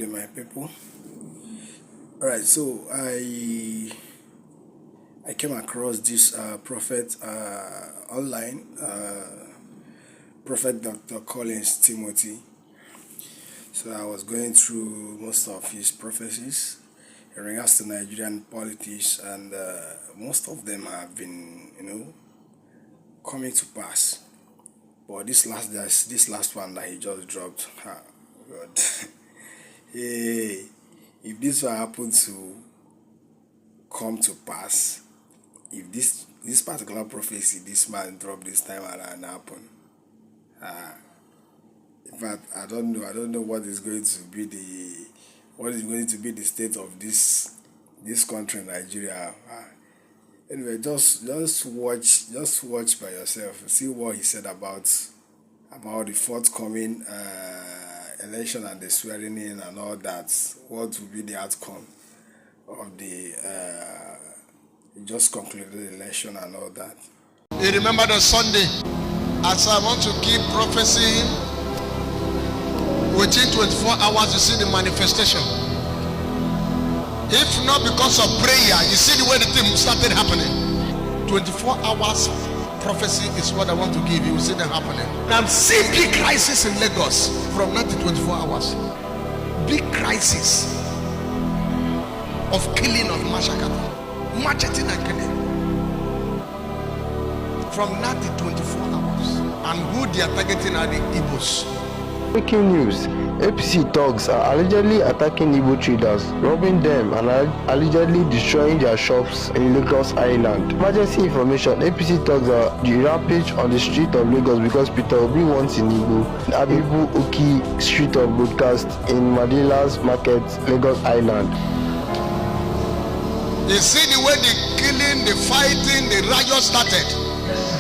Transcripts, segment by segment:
My people. All right, so I came across this prophet online, Prophet Dr. Collins Timothy. So I was going through most of his prophecies in regards to Nigerian politics, and most of them have been, coming to pass. But this last one that he just dropped, God. Hey, if this will happen to come to pass, if this particular prophecy this man dropped this time around happen, in fact, I don't know what is going to be the state of this country, Nigeria. Anyway, just watch by yourself. See what he said about the forthcoming election and the swearing in and all that. What will be the outcome of the just concluded election and all that? You remember the Sunday, as I want to keep prophecy, within 24 hours you see the manifestation. If not because of prayer, you see the way the thing started happening. 24 hours prophecy is what I want to give you. You see that happening. And I'm seeing big crisis in Lagos from 9 to 24 hours. Big crisis of killing of macheting and killing. From 9 to 24 hours. And who they are targeting are the Igbos. Breaking news. APC thugs are allegedly attacking Igbo traders, robbing them and allegedly destroying their shops in Lagos Island. Emergency information: APC thugs are the rampage on the street of Lagos because Peter Obi wants in Igbo. Abibu Oki Street of Broadcast in Madila's Market, Lagos Island. You see the way the killing, the fighting, the riot started.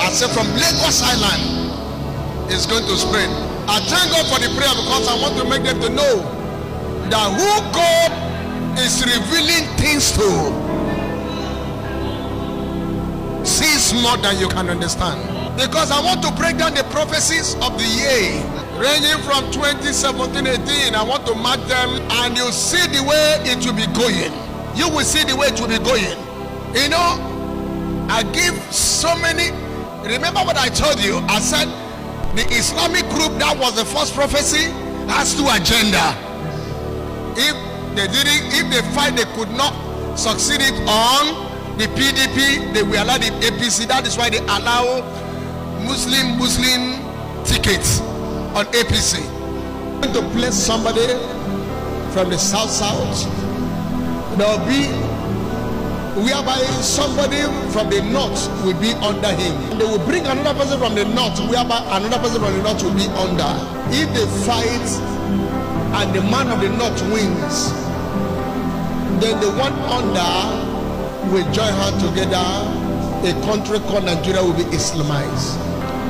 I said from Lagos Island, it's going to spread. I thank God for the prayer because I want to make them to know that who God is revealing things to sees more than you can understand. Because I want to break down the prophecies of the year ranging from 2017-18. I want to mark them and you see the way it will be going. You will see the way it will be going. You know, I give so many. Remember what I told you? I said the Islamic group that was the first prophecy has two agenda. If they fight, they could not succeed it on the PDP, they will allow the APC. That is why they allow Muslim tickets on APC. I'm going to place somebody from the south. There will be whereby somebody from the north will be under him. They will bring another person from the north, whereby another person from the north will be under. If they fight and the man of the north wins, then the one under will join hands together. A country called Nigeria will be Islamized.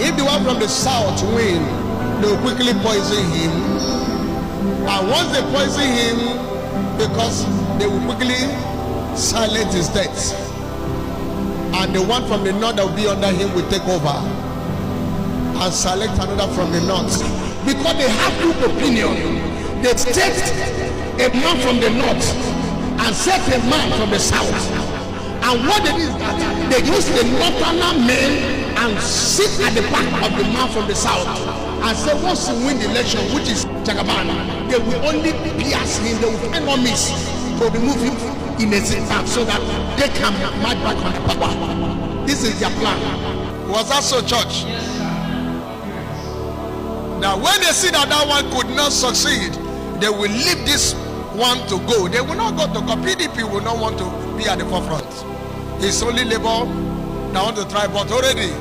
If the one from the south wins, they will quickly poison him. And once they poison him, because they will quickly silence his death, and the one from the north that will be under him will take over and select another from the north, because they have two opinion. They take a man from the north and set a man from the south, and what they do is that they use the northerner men and sit at the back of the man from the south and say once he win the election, which is Jagaban, they will only pierce him, they will find no miss to remove him in a setback so that they can march back on the power. This is their plan. Was that so, church? Now when they see that one could not succeed, they will leave this one to go. They will not go to go. PDP will not want to be at the forefront. It's only Labour that want to try, but already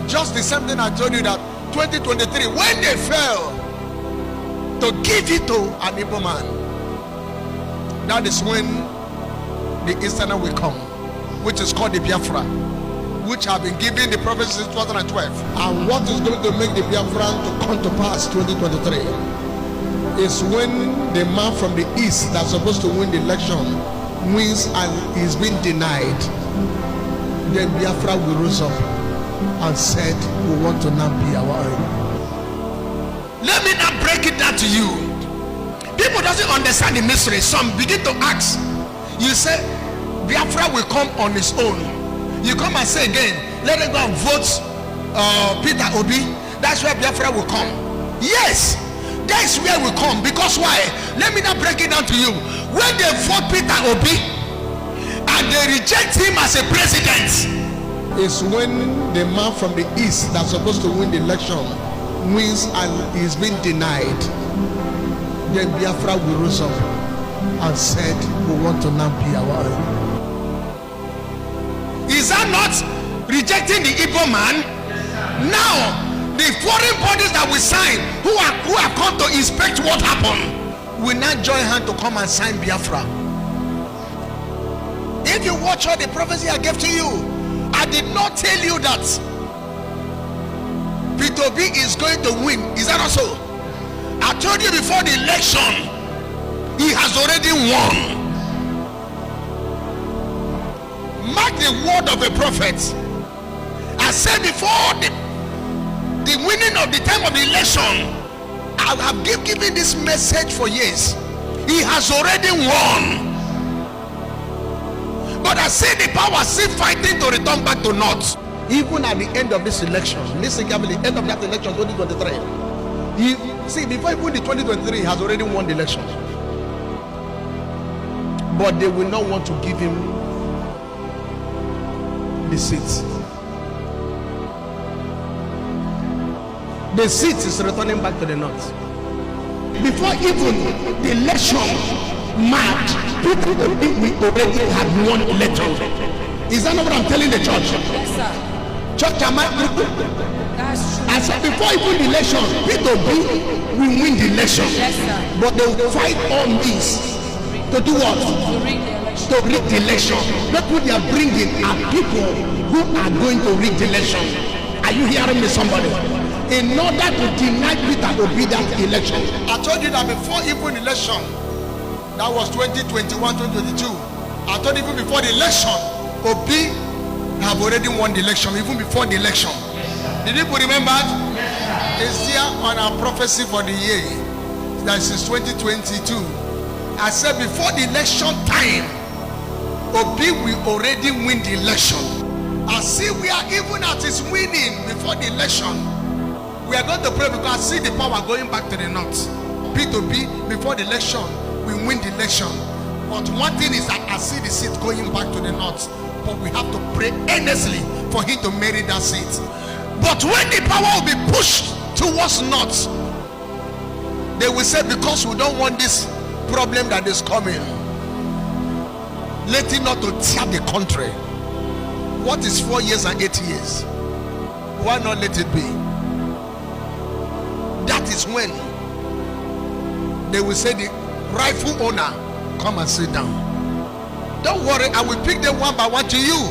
just the same thing I told you that 2023 when they fail to give it to an Igbo man, that is when the Easterner will come, which is called the Biafra, which have been given the prophecy since 2012. And what is going to make the Biafra to come to pass 2023 is when the man from the east that's supposed to win the election wins and is being denied. Then Biafra will rise up and said, we want to now be our own. Let me now break it down to you. People doesn't understand the mystery. Some begin to ask. You say Biafra will come on its own. You come and say again, let them go and vote Peter Obi. That's where Biafra will come. Yes, that's where we come. Because why? Let me now break it down to you. When they vote Peter Obi and they reject him as a president, is when the man from the east that's supposed to win the election wins and is being denied. Then Biafra will rise up and said, we want to now be our own. Is that not rejecting the Igbo man? Now the foreign bodies that we sign, who have come to inspect what happened, will now join hand to come and sign Biafra. If you watch all the prophecy I gave to you, I did not tell you that Peter Obi is going to win. Is that not so? I told you before the election, he has already won. Mark the word of a prophet. I said before the winning of the time of the election, I have given this message for years. He has already won. But I see the power still fighting to return back to north. Even at the end of this election, listen carefully, end of that election 2023. See, before even the 2023, he has already won the election. But they will not want to give him the seat. The seat is returning back to the north. Before even the election marked, people already had won election. Is that not what I'm telling the church? Yes, sir. Church, am I? That's true. I said before even the election, Peter Obi will win the election. Yes, sir. But they will fight all means to do what? To rig the election. To rig the election. Not what they are bringing are people who are going to rig the election. Are you hearing me, somebody? In order to deny Peter Obi that election. I told you that before even election, that was 2021, 2022. I told you even before the election, Obi have already won the election, even before the election. Did you remember? It's here on our prophecy for the year. That is 2022. I said before the election time, Obi will already win the election. I see we are even at his winning before the election. We are going to pray because I see the power going back to the north. Peter Obi before the election we win the election. But one thing is that I see the seat going back to the north. But we have to pray earnestly for him to merit that seat. But when the power will be pushed towards north, they will say, because we don't want this problem that is coming, let it not to tear the country. What is 4 years and 8 years? Why not let it be? That is when they will say, the rightful owner, come and sit down. Don't worry, I will pick them one by one to you,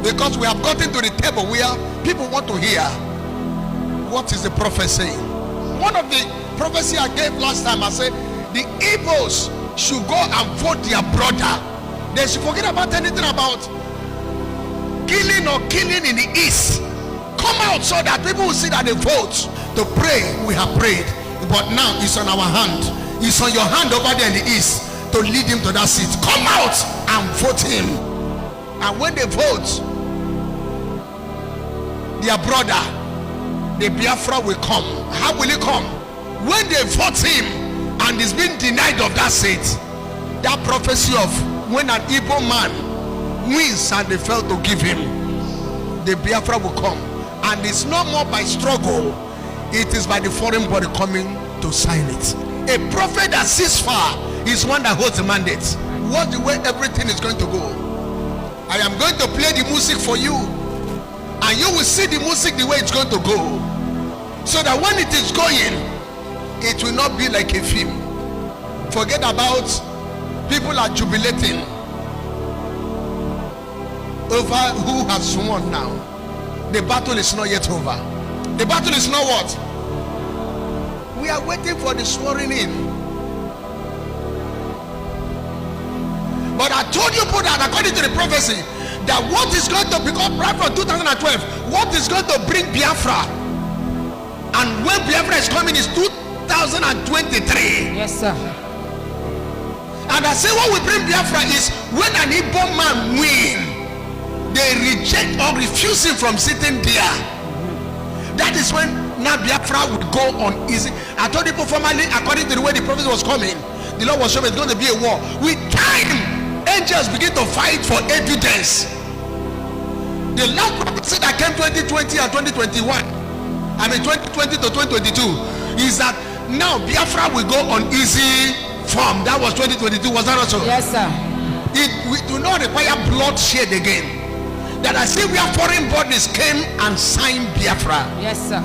because we have gotten to the table where people want to hear what is the prophet saying. One of the prophecy I gave last time, I said the Igbos should go and vote their brother. They should forget about anything about killing in the east. Come out so that people will see that they vote. To pray, we have prayed, but now it's on our hand. It's on your hand over there in the east to lead him to that seat. Come out and vote him. And when they vote their brother, the Biafra will come. How will he come? When they vote him and he's been denied of that seat, that prophecy of when an Igbo man wins and they fail to give him, the Biafra will come. And it's no more by struggle, it is by the foreign body coming to sign it. A prophet that sees far is one that holds the mandate. What's the way everything is going to go? I am going to play the music for you, and you will see the music the way it's going to go, so that when it is going, it will not be like a film. Forget about people are jubilating over who has won now. The battle is not yet over. The battle is not what? We are waiting for the swearing in. But I told you that according to the prophecy, that what is going to become right from 2012, what is going to bring Biafra, and when Biafra is coming is 2023. Yes, sir. And I say what we bring Biafra is when an Igbo man win, they reject or refuse him from sitting there. That is when now Biafra would go on easy. I told people formerly, according to the way the prophet was coming, the Lord was showing it's going to be a war. With time, angels begin to fight for evidence. The last prophecy that came 2020 and 2021, I mean 2020 to 2022, is that now Biafra will go on easy form. That was 2022. Was that also? Yes, sir. We do not require bloodshed again. That I see where foreign bodies came and signed Biafra. Yes, sir.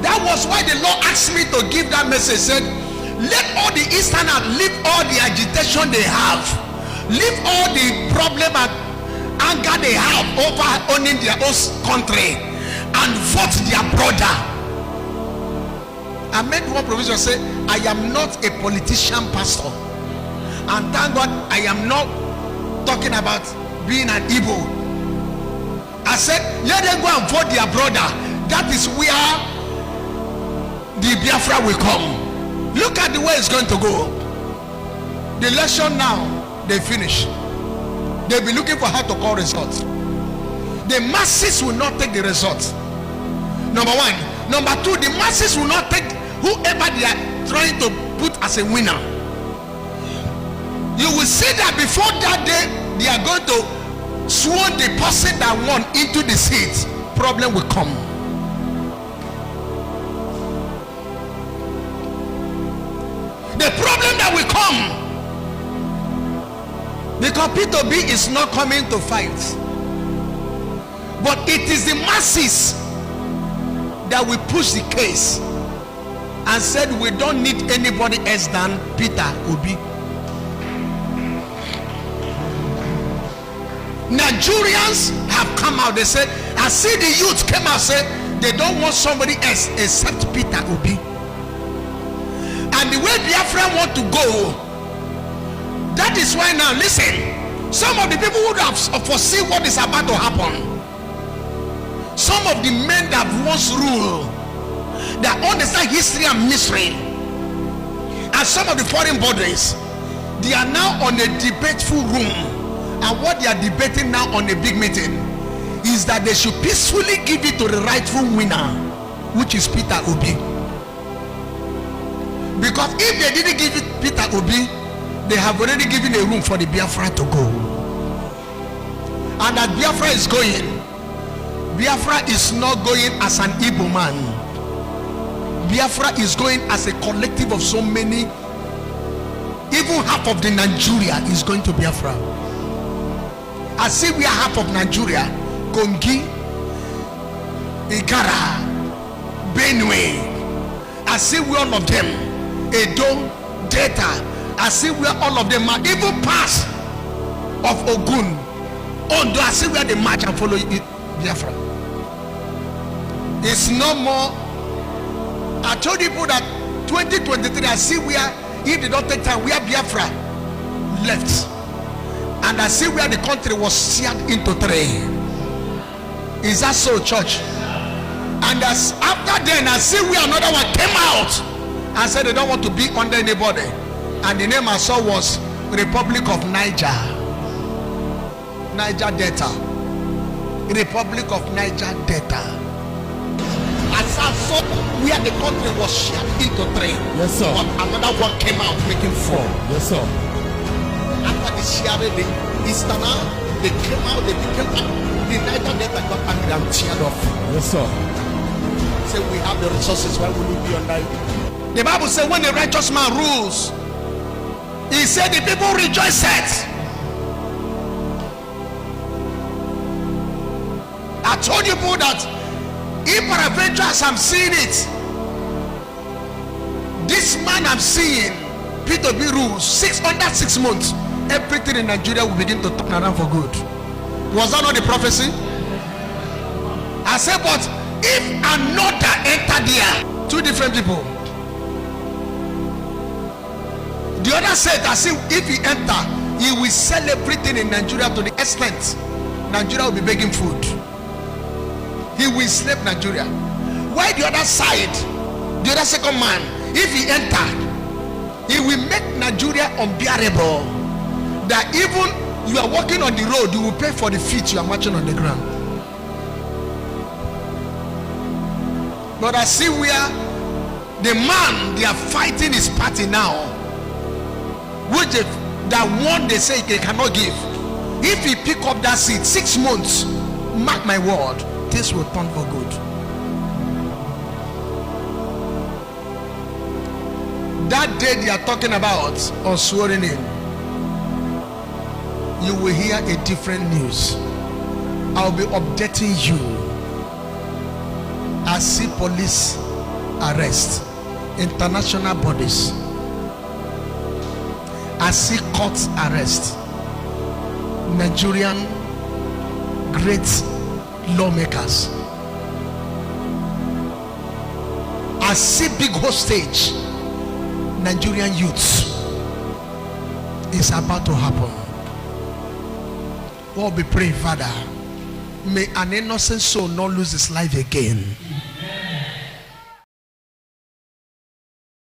That was why the Lord asked me to give that message. Said, let all the Easterners leave all the agitation they have, leave all the problem and anger they have over owning their own country, and vote their brother. I made one provision, say I am not a politician pastor, and thank God I am not talking about being an Igbo. I said let them go and vote their brother. That is where the Biafra will come. Look at the way it's going to go. The election now, they finish. They'll be looking for how to call results. The masses will not take the results. Number one. Number two, the masses will not take whoever they are trying to put as a winner. You will see that before that day, they are going to sworn the person that won into the seat. Problem will come. The problem that will come, because P2B is not coming to fight, but it is the masses that will push the case and said we don't need anybody else than Peter Obi. Nigerians have come out. They said, I see the youth came out, said they don't want somebody else except Peter Obi. And the way Biafra want to go, that is why now, listen, some of the people who have foreseen what is about to happen, some of the men that once ruled, that understand history and mystery, and some of the foreign bodies, they are now on a debateful room, and what they are debating now on a big meeting is that they should peacefully give it to the rightful winner, which is Peter Obi. Because if they didn't give it Peter Obi, they have already given a room for the Biafra to go. And that Biafra is going, Biafra is not going as an Igbo man. Biafra is going as a collective of so many. Even half of the Nigeria is going to Biafra. I see we are half of Nigeria. Kongi, Igara, Benue. I see we all of them. Edo, Delta. I see where all of them are. Even past of Ogun, Ondo. I see where they march and follow it, Biafra. It's no more. I told people that 2023, I see where, if they don't take time, where Biafra left. And I see where the country was seared into three. Is that so, church? And as after then, I see where another one came out and said they don't want to be under anybody. And the name I saw was Republic of Niger. Niger Delta. Republic of Niger Delta. As I saw where the country was shared into three. Yes, sir. But another one came out making four. Yes, sir. After the sharing, the Easterner, they came out, they became the Niger Delta got angry and teared off. Yes, sir. Say we have the resources, why will we be under it? The Bible says when the righteous man rules, he said the people rejoice at. I told you people that if peradventure as I'm seeing it, this man I'm seeing, P2B rules, under 6 months, everything in Nigeria will begin to turn around for good. Was that not the prophecy? I said, but if another enter there, two different people. The other said, I see if he enter, he will sell everything in Nigeria to the extent Nigeria will be begging food. He will enslave Nigeria. While the other side, The other second man, if he entered, he will make Nigeria unbearable. That even you are walking on the road, you will pay for the feet you are marching on the ground. But I see where the man they are fighting his party now, which that one they say they cannot give. If he pick up that seat 6 months, mark my word, this will turn for good. That day they are talking about or swearing in, you will hear a different news. I'll be updating you. I see police arrest, international bodies. I see court arrest, Nigerian great lawmakers. I see big hostage, Nigerian youths. It's about to happen. We'll be praying, Father, may an innocent soul not lose his life again.